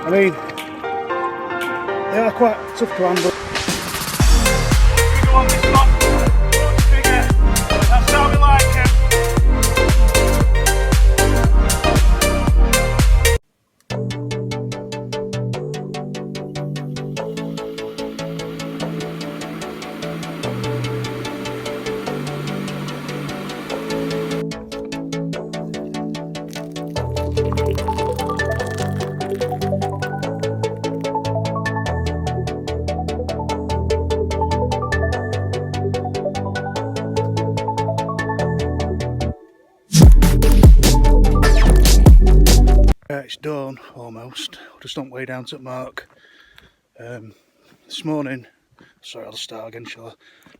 I mean, they are quite tough to handle. That's how we like him. It's dawn almost. Just on the way down to the mark. This morning, sorry, I'll start again, shall I?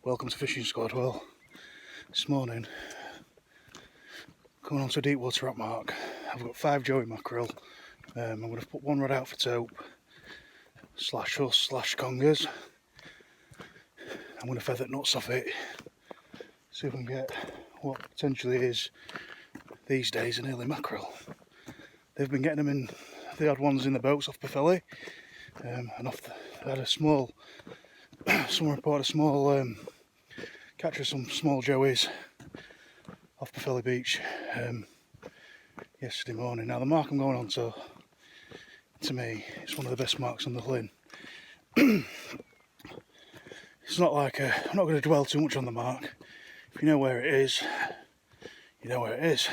Welcome to Fishing Squad. Well, this morning, coming onto a deep water rock mark, I've got 5 joey mackerel. I'm going to put one rod out for taupe, / Huss / congers. I'm going to feather nuts off it, see if we can get what potentially is these days an early mackerel. They've been getting them in the odd ones in the boats off Pwllheli, and I had a small, someone reported a small catch of some small joeys off Pwllheli beach yesterday morning. Now the mark I'm going on to me, it's one of the best marks on the Llyn. It's not like I'm not going to dwell too much on the mark. If you know where it is, you know where it is.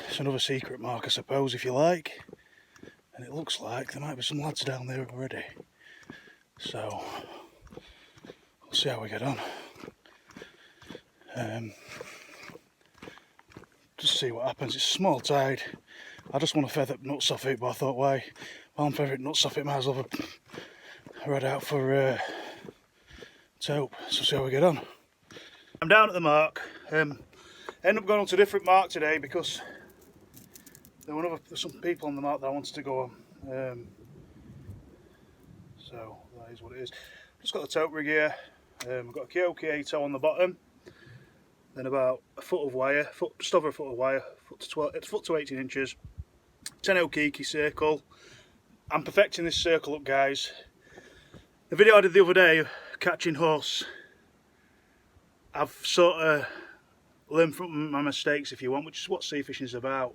It's another secret mark, I suppose, if you like. And it looks like there might be some lads down there already. So, we'll see how we get on. Just see what happens. It's a small tide. I just want to feather nuts off it, but I thought, while I'm feathering nuts off it, might as well have a rod out for taupe. So see how we get on. I'm down at the mark. End up going on to a different mark today because there's some people on the mark that I wanted to go on. So that is what it is. Just got the taupe rig here. I've got a Kyoki 8 on the bottom. Then about a foot of wire, just over a foot of wire, foot to 18 inches. 10 Okiki circle. I'm perfecting this circle up, guys. The video I did the other day of catching Huss, I've sort of learned from my mistakes, if you want, which is what sea fishing is about.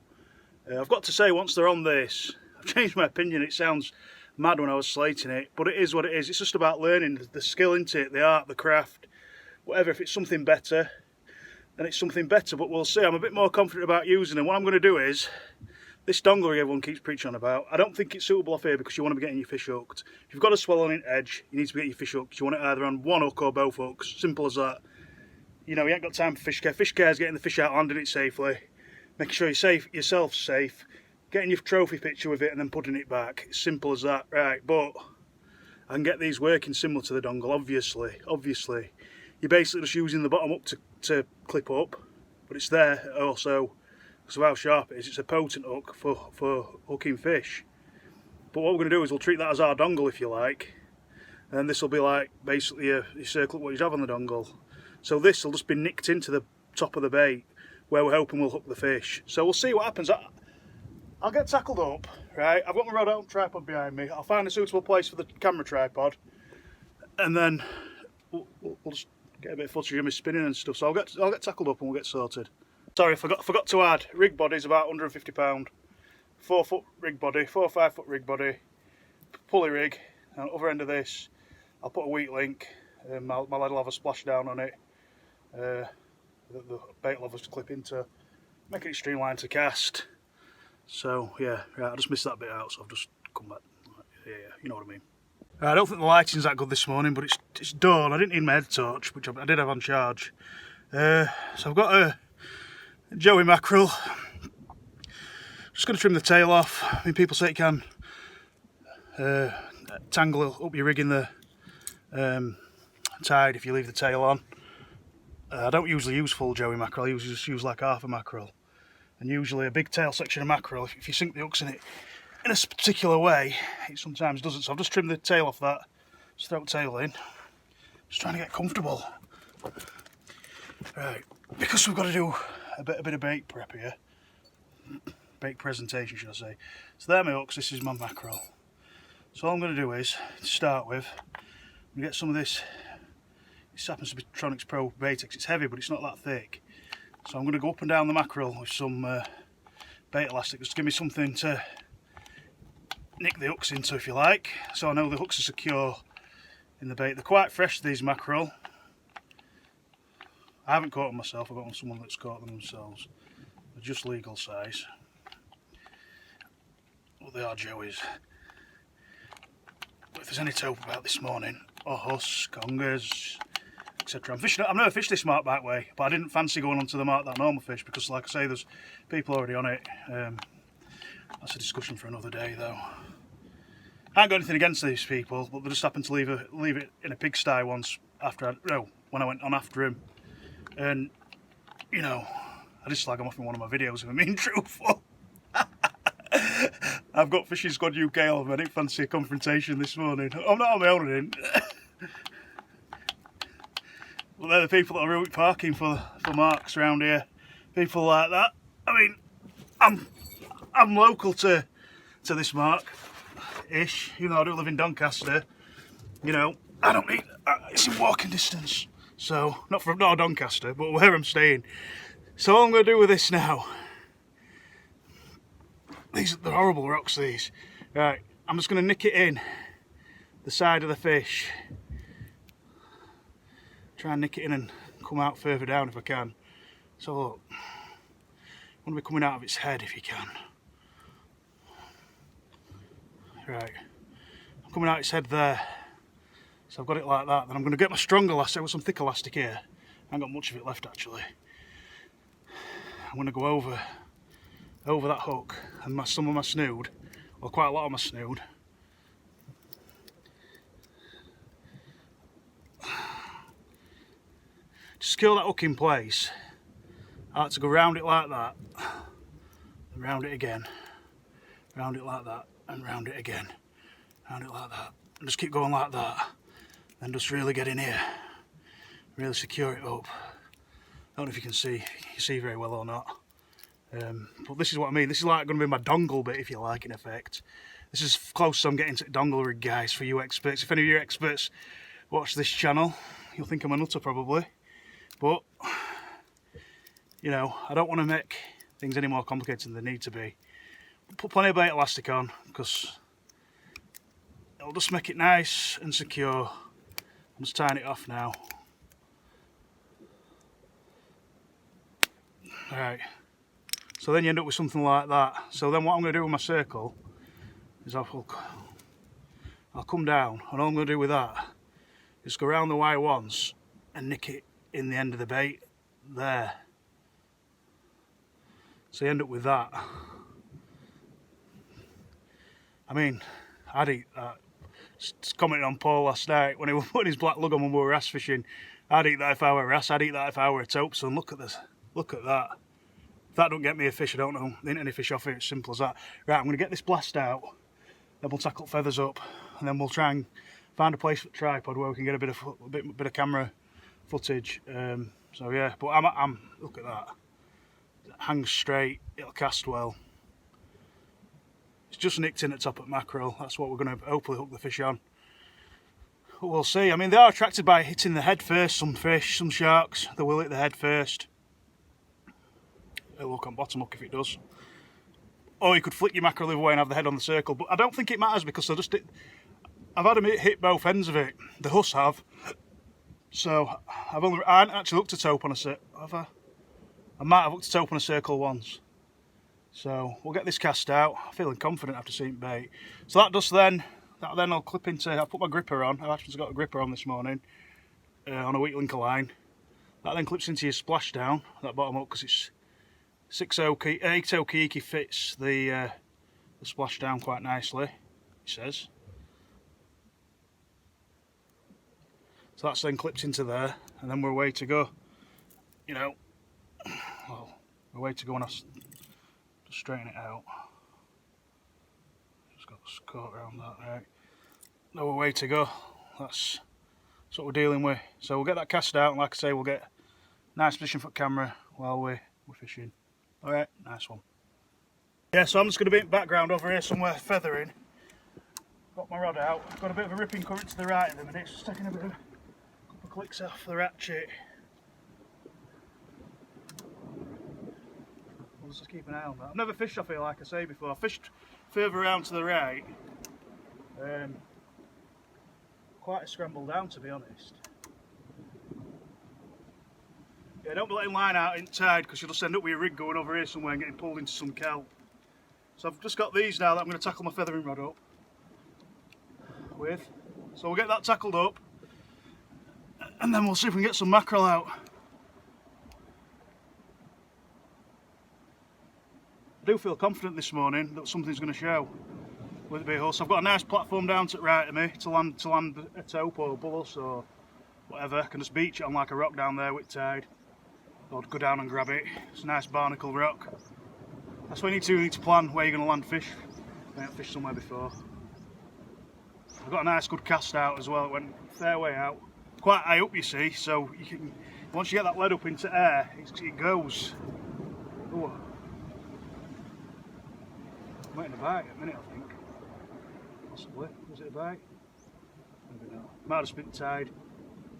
I've got to say, once they're on this, I've changed my opinion. It sounds mad when I was slating it, but it is what it is. It's just about learning the skill into it, the art, the craft, whatever. If it's something better, then it's something better, but we'll see. I'm a bit more confident about using them. What I'm going to do is, this dongle everyone keeps preaching on about, I don't think it's suitable off here because you want to be getting your fish hooked. If you've got a swell-on edge, you need to be getting your fish hooked. You want it either on one hook or both hooks. Simple as that. You know, you ain't got time for fish care. Fish care is getting the fish out, landing it safely, making sure you're safe, yourself safe, getting your trophy picture with it and then putting it back. It's simple as that, right? But I can get these working similar to the dongle, obviously. You're basically just using the bottom up to clip up, but it's there also because of how sharp it is. It's a potent hook for hooking fish. But what we're going to do is we'll treat that as our dongle, if you like, and this will be like basically a circle what you'd have on the dongle. So this will just be nicked into the top of the bait where we're hoping we'll hook the fish. So we'll see what happens. I'll get tackled up, right? I've got my rod out tripod behind me. I'll find a suitable place for the camera tripod, and then we'll just get a bit of footage of me spinning and stuff. So I'll get tackled up and we'll get sorted. Sorry, I forgot to add. Rig body's about £150. 4 foot rig body, 4 or 5 foot rig body, pulley rig. And other end of this, I'll put a weak link. My lead will have a splashdown on it. The bait will have to clip into, making it streamlined to cast. So yeah, right, I just missed that bit out, so I've just come back. Yeah, you know what I mean. I don't think the lighting's that good this morning, but it's dawn. I didn't need my head torch, which I did have on charge. So I've got a joey mackerel. Just going to trim the tail off. I mean, people say you can tangle up your rig in the tide if you leave the tail on. I don't usually use full joey mackerel. I usually just use like half a mackerel. And usually a big tail section of mackerel, if you sink the hooks in it in a particular way, it sometimes doesn't. So I've just trimmed the tail off that, just throw the tail in. Just trying to get comfortable. Right, because we've got to do a bit of bait prep here, bait presentation, should I say. So there are my hooks, this is my mackerel. So all I'm going to do is, to start with, I'm going to get some of this. This happens to be Tronics Pro Baitex. It's heavy, but it's not that thick. So I'm going to go up and down the mackerel with some bait elastic, just to give me something to nick the hooks into, if you like. So I know the hooks are secure in the bait. They're quite fresh, these mackerel. I haven't caught them myself, I've got someone that's caught them themselves. They're just legal size. But they are joeys. But if there's any taupe about this morning, or Huss, congers, etc. I've never fished this mark back way, but I didn't fancy going onto the mark that I normally fish because, like I say, there's people already on it. That's a discussion for another day, though. I ain't got anything against these people, but they just happened to leave it in a pigsty once when I went on after him, and you know, I just slag him off in one of my videos if I'm being truthful. I've got Fishing Squad UK on, I didn't fancy a confrontation this morning. I'm not on my own, I didn't. But they're the people that are really parking for marks around here. People like that. I mean, I'm local to this mark-ish. You know, I don't live in Doncaster. You know, I don't need. It's in walking distance. So not Doncaster, but where I'm staying. So all I'm going to do with this now. They're horrible rocks. These. Right. I'm just going to nick it in the side of the fish. Try and nick it in and come out further down if I can. So look, I want to be coming out of its head if you can. Right, I'm coming out its head there. So I've got it like that. Then I'm going to get my strong elastic with some thick elastic here. I haven't got much of it left actually. I'm going to go over that hook and some of my snood, or quite a lot of my snood. To secure that hook in place, I like to go round it like that, and round it again, round it like that, and round it again, round it like that, and just keep going like that, and just really get in here, really secure it up. I don't know if you can see very well or not, but this is what I mean. This is like going to be my dongle bit, if you like, in effect. This is close as I'm getting to dongle rig, guys, for you experts. If any of you experts watch this channel, you'll think I'm a nutter probably. But, you know, I don't want to make things any more complicated than they need to be. Put plenty of bait elastic on, because it'll just make it nice and secure. I'm just tying it off now. Alright, so then you end up with something like that. So then what I'm going to do with my circle is I'll come down, and all I'm going to do with that is go around the wire once and nick it in the end of the bait there. So you end up with that. I mean, I'd eat that. Just commenting on Paul last night when he was putting his black lug on when we were wrasse fishing. I'd eat that if I were wrasse. I'd eat that if I were a taupe. So look at this. Look at that. If that don't get me a fish, I don't know. There ain't any fish off it. It's simple as that. Right, I'm going to get this blast out. Then we'll tackle feathers up, and then we'll try and find a place for the tripod where we can get a bit of camera footage. So yeah, but I'm look at that. It hangs straight. It'll cast well. It's just nicked in at top at mackerel. That's what we're going to hopefully hook the fish on. But we'll see. I mean, they are attracted by hitting the head first. Some fish, some sharks, they will hit the head first. It'll look on bottom hook if it does. Or you could flick your mackerel the other way and have the head on the circle. But I don't think it matters because I've had them hit both ends of it. The Huss have. So I haven't actually looked at taupe on a circle, have I? I might have looked at taupe on a circle once. So we'll get this cast out. I'm feeling confident after seeing bait. So that then I'll clip into. I'll put my gripper on. I've actually got a gripper on this morning on a weak linker line. That then clips into your splashdown, that bottom hook, because it's 8 Okiki fits the splashdown quite nicely. He says. So that's then clipped into there, and then we're away to go. You know, well, we're away to go and just straighten it out. Just got the caught around that, right? No way to go. That's what we're dealing with. So we'll get that cast out, and like I say, we'll get a nice position for camera while we're fishing. All right, nice one. Yeah, so I'm just going to be in background over here somewhere feathering. Got my rod out. Got a bit of a ripping current to the right at the minute. Just taking a couple of clicks off the ratchet. We'll just keep an eye on that. I've never fished off here like I say before. I fished further around to the right. Quite a scramble down, to be honest. Yeah, don't be letting line out in tide because you'll just end up with your rig going over here somewhere and getting pulled into some kelp. So I've just got these now that I'm going to tackle my feathering rod up with. So we'll get that tackled up and then we'll see if we can get some mackerel out. I do feel confident this morning that something's going to show with it being Huss. I've got a nice platform down to the right of me to land a taupe or a bullus or whatever. I can just beach it on like a rock down there with tide, or go down and grab it. It's a nice barnacle rock. That's what you need to plan where you're going to land fish. I haven't fished somewhere before. I've got a nice good cast out as well. It went a fair way out, quite high up you see, so you can, once you get that lead up into air, it goes. Ooh. I'm waiting a bite at a minute, I think. Possibly. Was it a bite? Maybe not. Might have spent tide,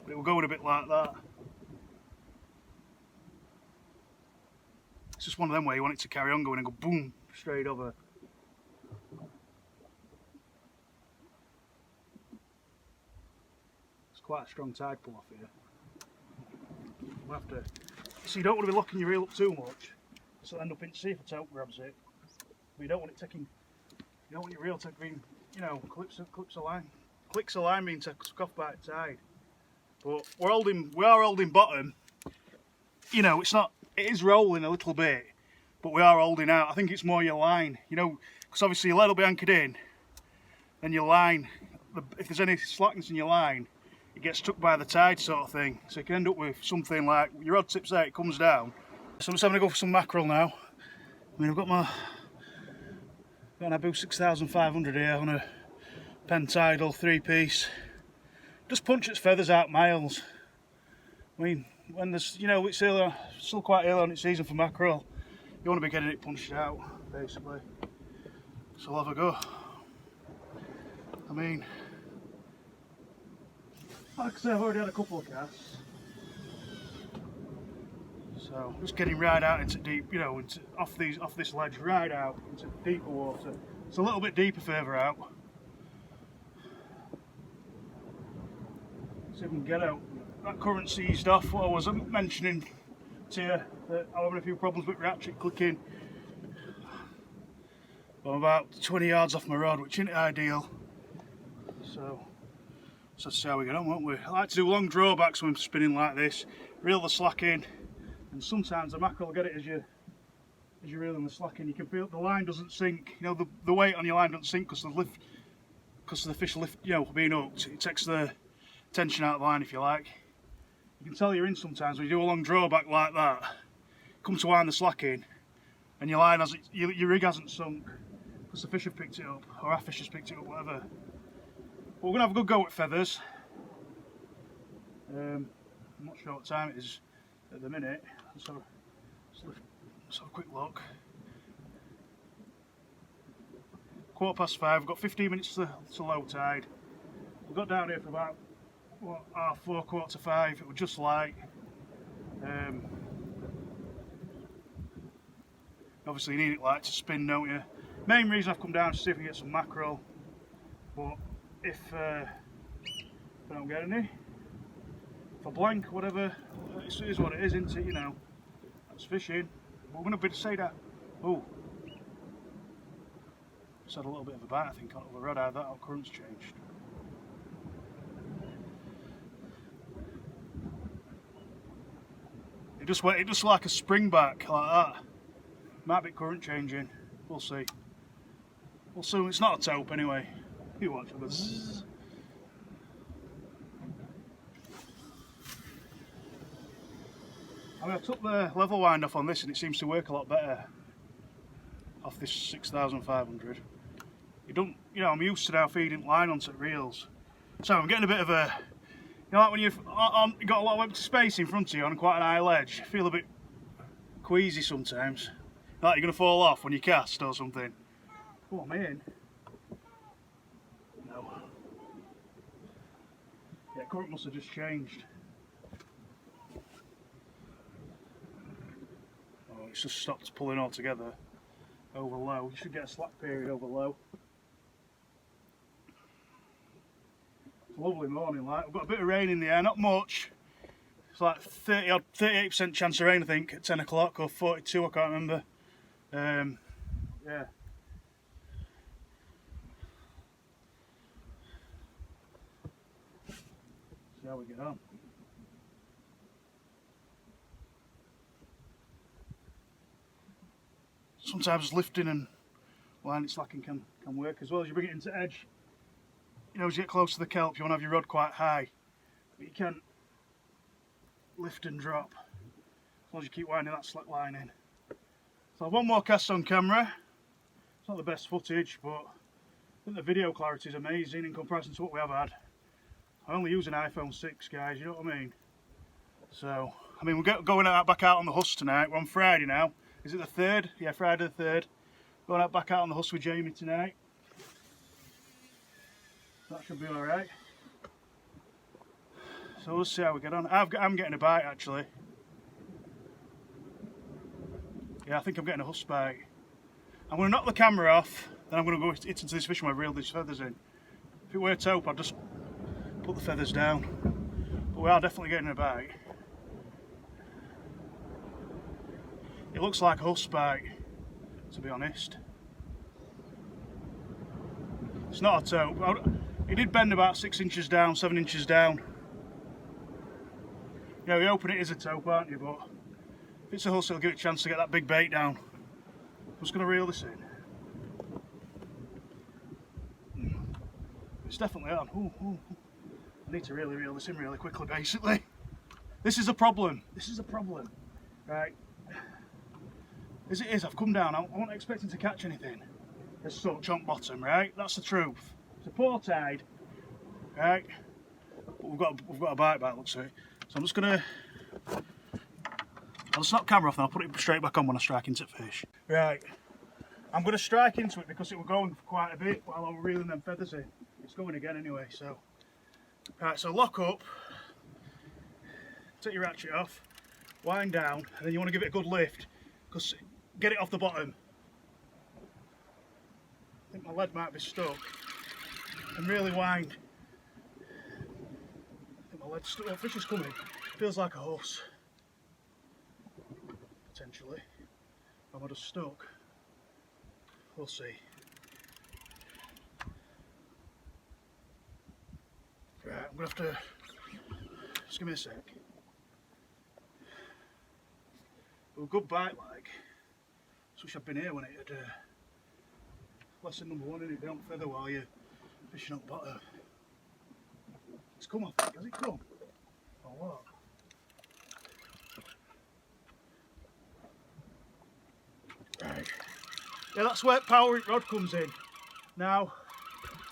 but it will go in a bit like that. It's just one of them where you want it to carry on going and go boom straight over. It's quite a strong tide pull off here. We'll have to. So you don't want to be locking your reel up too much, so it'll end up in see if a taupe grabs it. But you don't want it taking. You don't want your reel taking, you know, clips of line being took off by the tide. But we are holding bottom. You know, it's not. It is rolling a little bit, but we are holding out. I think it's more your line, you know, because obviously your lead will be anchored in, and your line, if there's any slackness in your line, it gets took by the tide sort of thing. So you can end up with something like, your rod tips out, it comes down. So I'm just having to go for some mackerel now. I mean, I've got an Abu 6500 here on a pen tidal 3-piece. Just punch its feathers out miles. I mean, when there's, you know, it's still quite early on its season for mackerel, you want to be getting it punched out, basically. So I'll have a go. I mean, like I say, I've already had a couple of casts. So just getting right out into deep, you know, off this ledge, right out into deeper water. It's a little bit deeper further out. See if we can get out. That current seized off. What I was mentioning to you, that I'm having a few problems with ratchet clicking. I'm about 20 yards off my rod, which isn't ideal. So let's see how we get on, won't we? I like to do long drawbacks when I'm spinning like this. Reel the slack in, and sometimes the mackerel will get it as you're reeling the slack in. You can feel the line doesn't sink. You know, the weight on your line doesn't sink because of the fish lift, you know, being hooked. It takes the tension out of the line, if you like. You can tell you're in sometimes when you do a long drawback like that. Come to wind the slack in, and your line hasn't, your rig hasn't sunk because the fish have picked it up, or our fish has picked it up, whatever. But we're gonna have a good go at feathers. I'm not sure what time it is at the minute. Let's have a quick look. 5:15. We've got 15 minutes to low tide. We got down here for about what, 4, 4:45. It was just light. Obviously you need it light to spin, don't you? Main reason I've come down is to see if we get some mackerel. But if I don't get any, if I blank, whatever, it is what it is, isn't it? You know, that's fishing. But we're going to say that. Oh, just had a little bit of a bite, I think, on the rod. That our current's changed. It just like a spring back like that. Might be current changing. We'll see. We'll see. It's not a taupe anyway. You watch it. Zzz. I mean, I took the level wind off on this and it seems to work a lot better off this 6500. You don't, you know, I'm used to now feeding line onto reels, so I'm getting a bit of a, you know, like when you've got a lot of empty space in front of you on quite an high ledge, you feel a bit queasy sometimes. Like you're going to fall off when you cast or something. Come on, in. No. Yeah, current must have just changed. Oh, it's just stopped pulling altogether. Over low. You should get a slack period over low. It's a lovely morning, like. We've got a bit of rain in the air, not much. It's like 38% chance of rain, I think, at 10 o'clock, or 42, I can't remember. Yeah. See how we get on. Sometimes lifting and line slacking can work as well. As you bring it into edge, you know, as you get close to the kelp, you want to have your rod quite high, but you can't lift and drop as long as you keep winding that slack line in. So I have one more cast on camera. It's not the best footage, but I think the video clarity is amazing in comparison to what we have had. I only use an iPhone 6, guys, you know what I mean? So, I mean, we're going back out on the Huss tonight. We're on Friday now. Is it the 3rd? Yeah, Friday the 3rd. Going back out on the Huss with Jamie tonight. That should be alright. So we'll see how we get on. I'm getting a bite actually. Yeah, I think I'm getting a Huss bite. I'm going to knock the camera off, then I'm going to go into this fish and reel these feathers in. If it were taupe, I'd just put the feathers down. But we are definitely getting a bite. It looks like a Huss bite, to be honest. It's not a taupe. It did bend about 6 inches down, 7 inches down. You know, you open it is a taupe, aren't you? But if it's a Huss, it'll give it a chance to get that big bait down. I'm just going to reel this in. It's definitely on. Ooh. I need to really reel this in really quickly, basically. This is a problem. This is a problem. Right. As it is, I've come down. I wasn't expecting to catch anything as such on bottom, right? That's the truth. It's a poor tide, right? But we've got a bite by the looks of it. So I'm just gonna. I'll stop camera off and I'll put it straight back on when I strike into fish. Right. I'm gonna strike into it because it was going for quite a bit while I was reeling them feathers in. It's going again anyway, so. Right, so lock up, take your ratchet off, wind down, and then you want to give it a good lift, because get it off the bottom. I think my lead might be stuck, and really wind. I think my lead's stuck. Oh, fish is coming. Feels like a Huss, potentially. I would have stuck. We'll see. Right, I'm going to have to, just give me a sec. A good bite like. I wish I'd been here when it had lesson number 1 in it, don't feather while you're fishing up bottom. It's come, I think. Has it come? Or what? Right. Yeah, that's where power rod comes in. Now,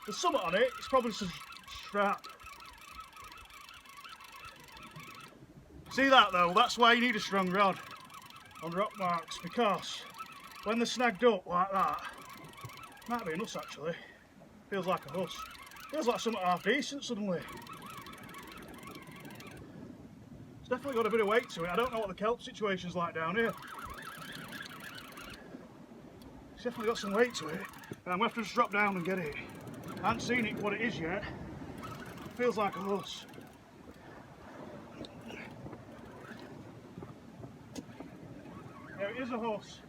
there's something on it, it's probably just a strap. See that though? That's why you need a strong rod on rock marks, because when they're snagged up like that, might be a Huss actually. Feels like a Huss. Feels like something half decent suddenly. It's definitely got a bit of weight to it. I don't know what the kelp situation's like down here. It's definitely got some weight to it. And I'm going to have to just drop down and get it. I haven't seen it what it is yet. It feels like a Huss. Yeah, it is a Huss.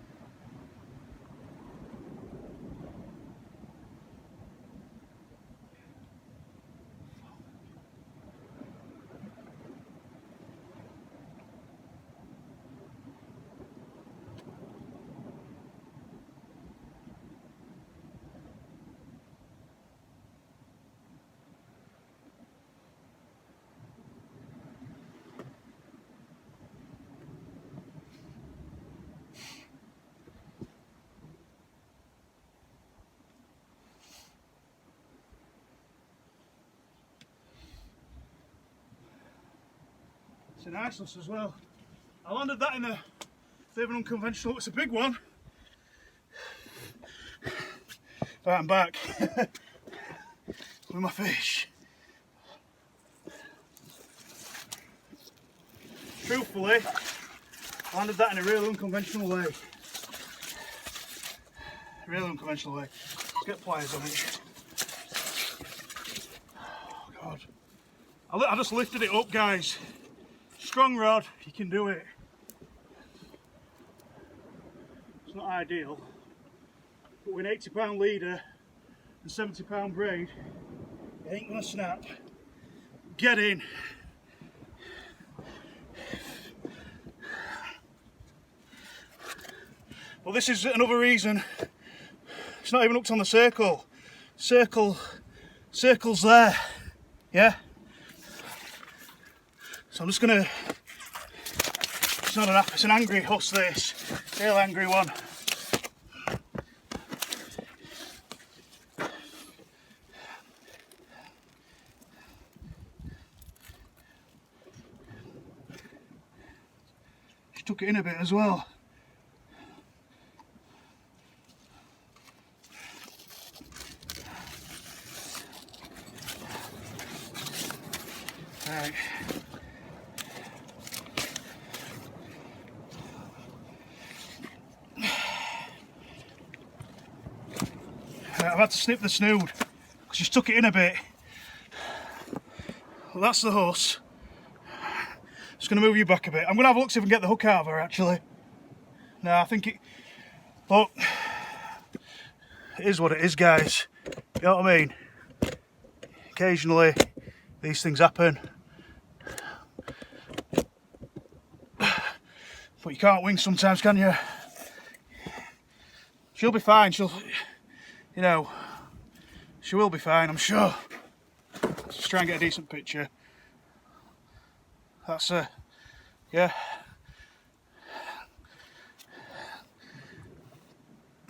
It's a nice Huss as well. I landed that in a bit of an unconventional, it's a big one. Right, I'm back with my fish. Truthfully, I landed that in a really unconventional way. Really unconventional way. Let's get pliers on it. Oh God. I just lifted it up, guys. Strong rod, you can do it. It's not ideal, but with an 80-pound leader and 70-pound braid, it ain't gonna snap. Get in. Well, this is another reason it's not even hooked on the circle. Circle's there, yeah? So I'm just gonna, it's not an app, it's an angry Huss this, real angry one. She took it in a bit as well. Right. I've had to snip the snood because she's took it in a bit. Well, that's the Huss. Just going to move you back a bit. I'm going to have a look see if I can get the hook out of her actually. No, I think it... Look, it is what it is, guys. You know what I mean? Occasionally these things happen. But you can't wing sometimes, can you? She'll be fine. She'll, you know, she will be fine, I'm sure. Let's just try and get a decent picture. That's yeah.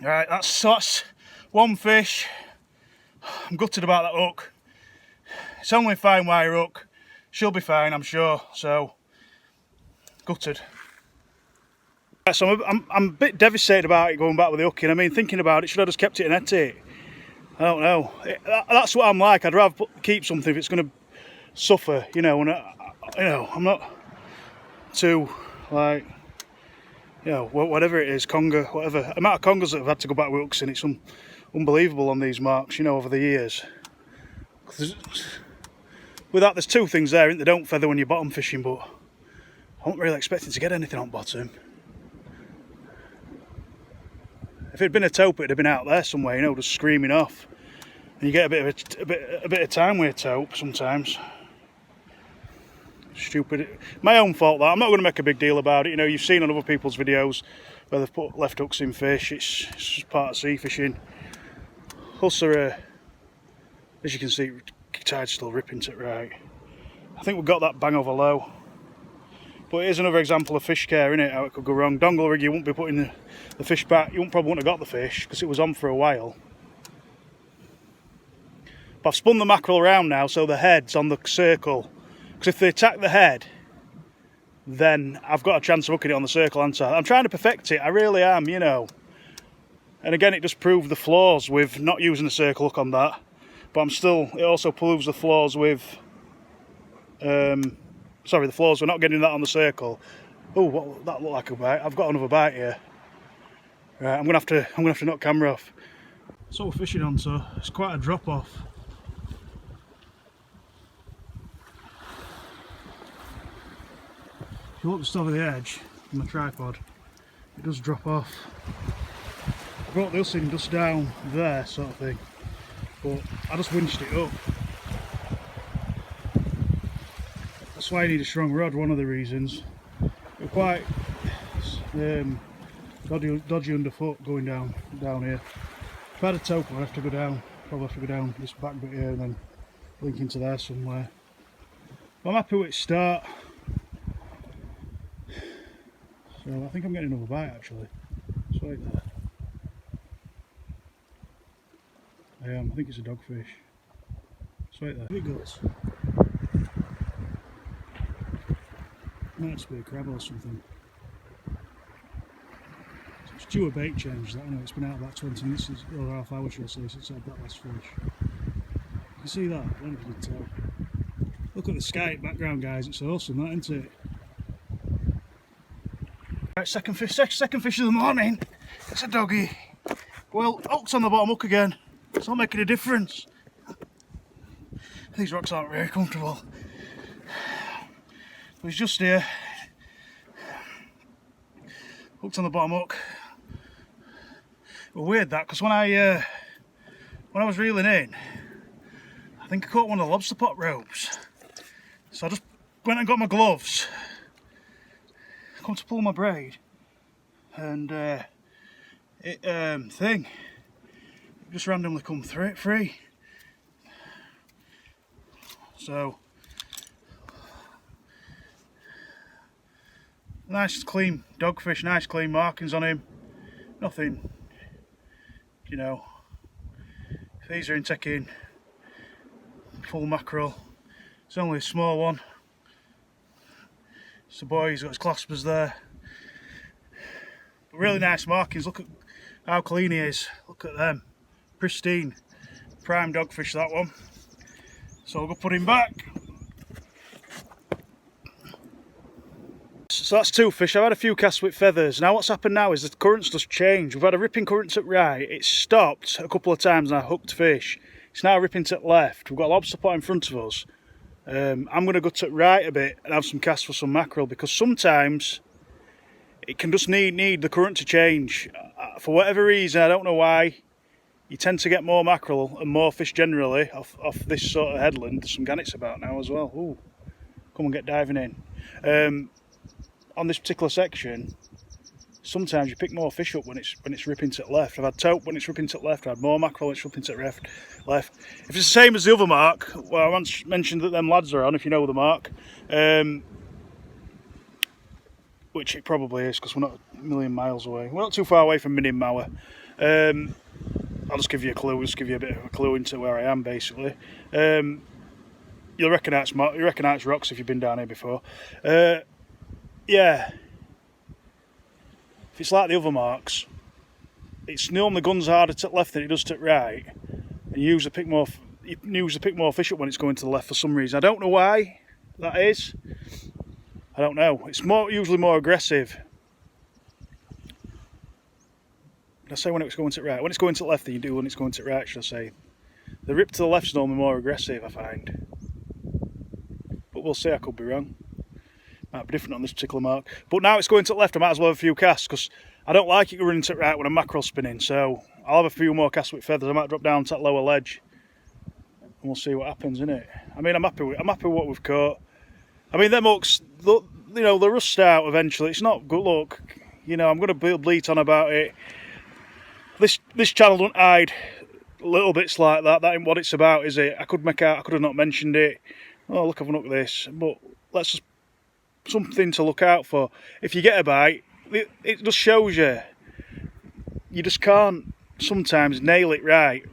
Right, that's one fish. I'm gutted about that hook. It's only a fine wire hook. She'll be fine, I'm sure. So, gutted. Right, so I'm a bit devastated about it going back with the hooking. I mean, thinking about it, should I just kept it in head tape? I don't know. That's what I'm like. I'd rather keep something if it's going to suffer, you know. And I'm not too like, you know, whatever it is, conger, whatever. The amount of congers that have had to go back with hooks in, it's unbelievable on these marks, you know, over the years. With that, there's two things there, they don't feather when you're bottom fishing, but I wasn't really expecting to get anything on bottom. If it had been a taupe, it'd have been out there somewhere, you know, just screaming off. And you get a bit of time with a taupe sometimes. Stupid. My own fault that. I'm not going to make a big deal about it. You know, you've seen on other people's videos where they've put left hooks in fish. It's just part of sea fishing. Huss are, as you can see, tide's still ripping to it right. I think we've got that bang over low. But it is another example of fish care, isn't it? How it could go wrong. Dongle rig, you wouldn't be putting the fish back. You probably wouldn't have got the fish because it was on for a while. But I've spun the mackerel around now so the head's on the circle. Because if they attack the head, then I've got a chance of hooking it on the circle, haven't I? I'm trying to perfect it, I really am, you know. And again, it just proved the flaws with not using the circle hook on that. But it also proves the flaws with, sorry, the flaws we're not getting that on the circle. Oh, that looked like a bite. I've got another bite here. Right, I'm gonna have to knock camera off. That's what we're fishing on, so it's quite a drop off. If you look just over the edge on the tripod, it does drop off. I brought the Huss in just down there, sort of thing, but I just winched it up. That's why I need a strong rod, one of the reasons. We're quite dodgy underfoot going down here. If I had a taupe, I'd have to go down, probably have to go down this back bit here and then link into there somewhere. But I'm happy with its start. So I think I'm getting another bite actually. It's right there. I am, I think it's a dogfish. It's right there. Here it goes. Might just be a crab or something. It's due a bait change, that. I know it's been out about 20 minutes or half hour, should I say, since I had that last fish. You can see that? I don't know if you can tell. Look at the sky background, guys. It's awesome, that, isn't it? Right, second fish of the morning. It's a doggy. Well, hook's on the bottom hook again. It's not making a difference. These rocks aren't very comfortable. But he's just here. Hooked on the bottom hook. Well, weird that, because when I was reeling in, I think I caught one of the lobster pot ropes. So I just went and got my gloves. Come to pull my braid, and it just randomly come through it free. So nice clean dogfish, nice clean markings on him. Nothing, you know. If these are in taking full mackerel, it's only a small one. It's a boy, he's got his claspers there. But really nice markings. Look at how clean he is. Look at them. Pristine. Prime dogfish, that one. So I'll go put him back. So that's two fish. I've had a few casts with feathers. Now what's happened now is the currents just changed. We've had a ripping current at right. It's stopped a couple of times and I hooked fish. It's now ripping to the left. We've got a lobster pot in front of us. I'm going to go to the right a bit and have some casts for some mackerel, because sometimes it can just need the current to change. For whatever reason, I don't know why, you tend to get more mackerel and more fish generally off this sort of headland. There's some gannets about now as well. Ooh, come and get diving in. On this particular section, sometimes you pick more fish up when it's ripping to the left. I've had taupe when it's ripping to the left. I've had more mackerel when it's ripping to the left. If it's the same as the other mark, well, I once mentioned that them lads are on, if you know the mark, which it probably is, because we're not a million miles away. We're not too far away from Minimauer. I'll just give you a clue. Just give you a bit of a clue into where I am, basically. You'll recognise rocks if you've been down here before. Yeah. If it's like the other marks, it's normally guns harder to the left than it does to the right, and you usually pick more fish up when it's going to the left for some reason. I don't know why that is. I don't know. It's usually more aggressive. Did I say when it's going to the right? When it's going to the left than you do when it's going to the right, should I say. The rip to the left is normally more aggressive, I find. But we'll see, I could be wrong. Might be different on this particular mark. But now it's going to the left, I might as well have a few casts, because I don't like it running to the right when I'm mackerel spinning. So I'll have a few more casts with feathers. I might drop down to that lower ledge and we'll see what happens, innit? I mean, I'm happy with what we've caught. I mean, them hooks, you know, they rust out eventually. It's not good luck. You know, I'm going to bleat on about it. This channel don't hide little bits like that. That ain't what it's about, is it? I could have not mentioned it. Oh, look, I've looked at this. But let's just something to look out for. If you get a bite, it just shows you just can't sometimes nail it right.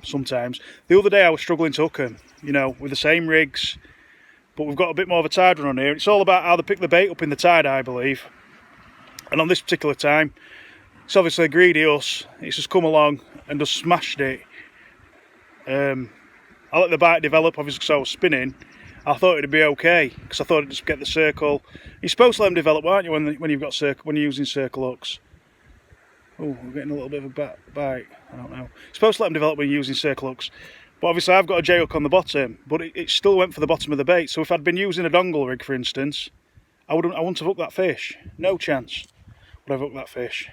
Sometimes. The other day I was struggling to hook them, you know, with the same rigs, but we've got a bit more of a tide run on here. It's all about how they pick the bait up in the tide, I believe. And on this particular time, it's obviously a greedy Huss. It's just come along and just smashed it. I let the bite develop, obviously, because I was spinning. I thought it'd be okay, because I thought it'd just get the circle. You're supposed to let them develop, aren't you, when you're using circle hooks? Oh, we're getting a little bit of a bite. I don't know. You're supposed to let them develop when you're using circle hooks. But obviously I've got a J hook on the bottom, but it still went for the bottom of the bait. So if I'd been using a dongle rig, for instance, I wouldn't have hooked that fish. No chance would I have hooked that fish.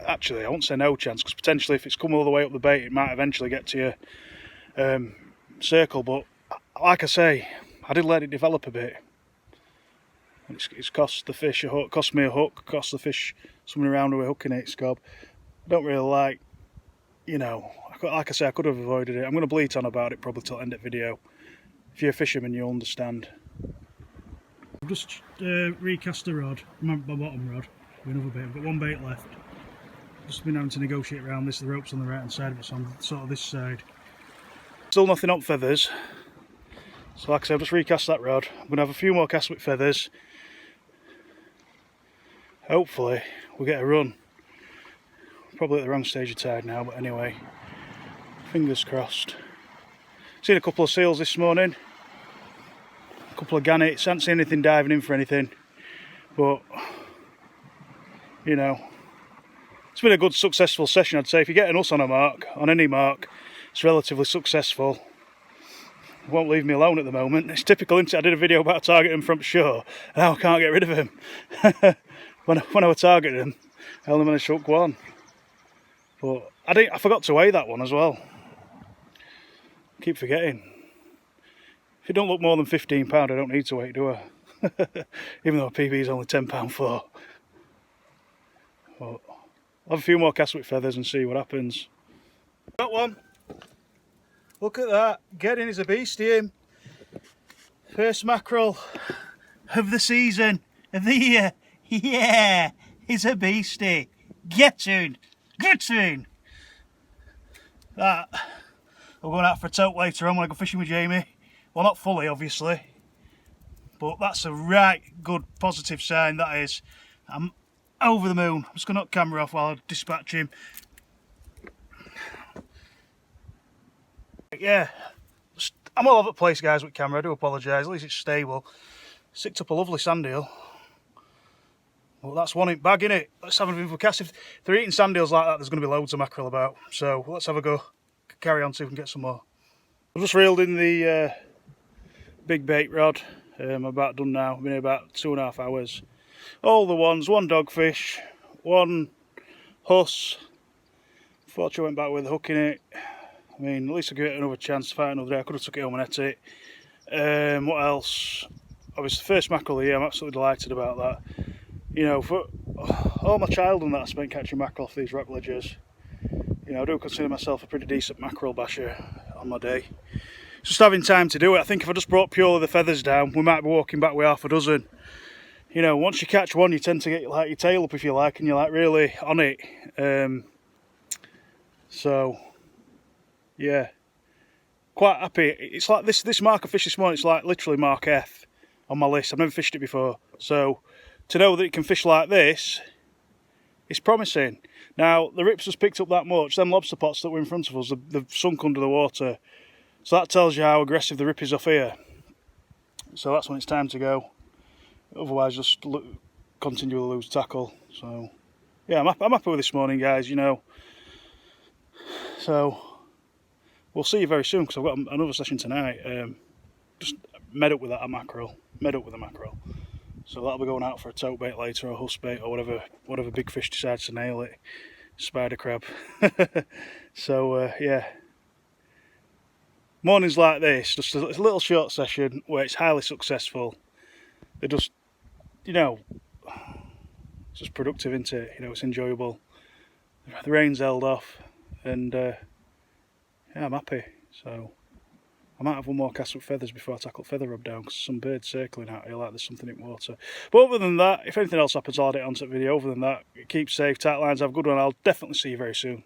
Actually, I won't say no chance, because potentially if it's come all the way up the bait, it might eventually get to your circle. But like I say, I did let it develop a bit. It's cost the fish a hook, cost me a hook, cost the fish something around the way hooking it, scob. I don't really like, you know, like I say, I could have avoided it. I'm going to bleat on about it probably till the end of the video. If you're a fisherman, you'll understand. I've just recast the rod, my bottom rod, with another bait. I've got one bait left. Just been having to negotiate around this. The rope's on the right hand side of it, so on sort of this side. Still nothing on feathers. So like I said, I've just recast that rod. I'm going to have a few more casts with feathers. hopefully we'll get a run. Probably at the wrong stage of tide now, but anyway, fingers crossed. Seen a couple of seals this morning, a couple of gannets. Haven't seen anything diving in for anything, but you know, it's been a good successful session, I'd say. If you get an Huss on a mark, on any mark, it's relatively successful. It won't leave me alone at the moment. It's typical, isn't it? I did a video about targeting him from shore, and now I can't get rid of him. when I was targeting him, I only managed to hook one. But I forgot to weigh that one as well. Keep forgetting. If it don't look more than £15, I don't need to weigh it, do I? Even though a PB is only £10.4. But I'll have a few more casts with feathers and see what happens. Got one. Look at that. Getting is a beastie, him. First mackerel of the season, of the year. Yeah, he's a beastie. Get in. Get in. That. We're going out for a tote later on when I go fishing with Jamie. Well, not fully, obviously. But that's a right good positive sign, that is. I'm over the moon. I'm just going to knock the camera off while I dispatch him. Yeah, I'm all over the place, guys, with camera. I do apologise. At least it's stable. Sicked up a lovely sand eel. Well, that's one in bag, innit? Let's have a bit of a cast. If they're eating sand eels like that, there's going to be loads of mackerel about. So let's have a go. Carry on, see if we can get some more. I've just reeled in the big bait rod. I'm about done now. I've been here about 2.5 hours. All the ones, one dogfish, one Huss. Fortunately, I went back with the hook in it. I mean, at least I get another chance to fight another day. I could have took it home and ate it. What else? Obviously, the first mackerel of the year. I'm absolutely delighted about that. You know, for all my childhood that I spent catching mackerel off these rock ledges, you know, I do consider myself a pretty decent mackerel basher on my day. Just having time to do it. I think if I just brought purely the feathers down, we might be walking back with half a dozen. You know, once you catch one, you tend to get like your tail up, if you like, and you're like really on it. So, yeah, quite happy. It's like this mark I fished this morning. It's like literally mark F on my list. I've never fished it before, so to know that it can fish like this, it's promising. Now the rips has picked up that much. Them lobster pots that were in front of us, they've sunk under the water. So that tells you how aggressive the rip is off here. So that's when it's time to go. Otherwise, just continue to lose tackle. So yeah, I'm happy with this morning, guys. You know. So we'll see you very soon because I've got another session tonight. Just met up with that mackerel. Met up with a mackerel. So that'll be going out for a tote bait later, or a Huss bait, or whatever big fish decides to nail it. Spider crab. So yeah. Mornings like this, just a little short session where it's highly successful. They're just, you know, it's just productive, isn't it? You know, it's enjoyable. The rain's held off, and yeah, I'm happy. So I might have one more cast with feathers before I tackle feather rub down, because some birds circling out here like there's something in water. But other than that, if anything else happens, I'll add it onto the video. Other than that, keep safe, tight lines, have a good one. I'll definitely see you very soon.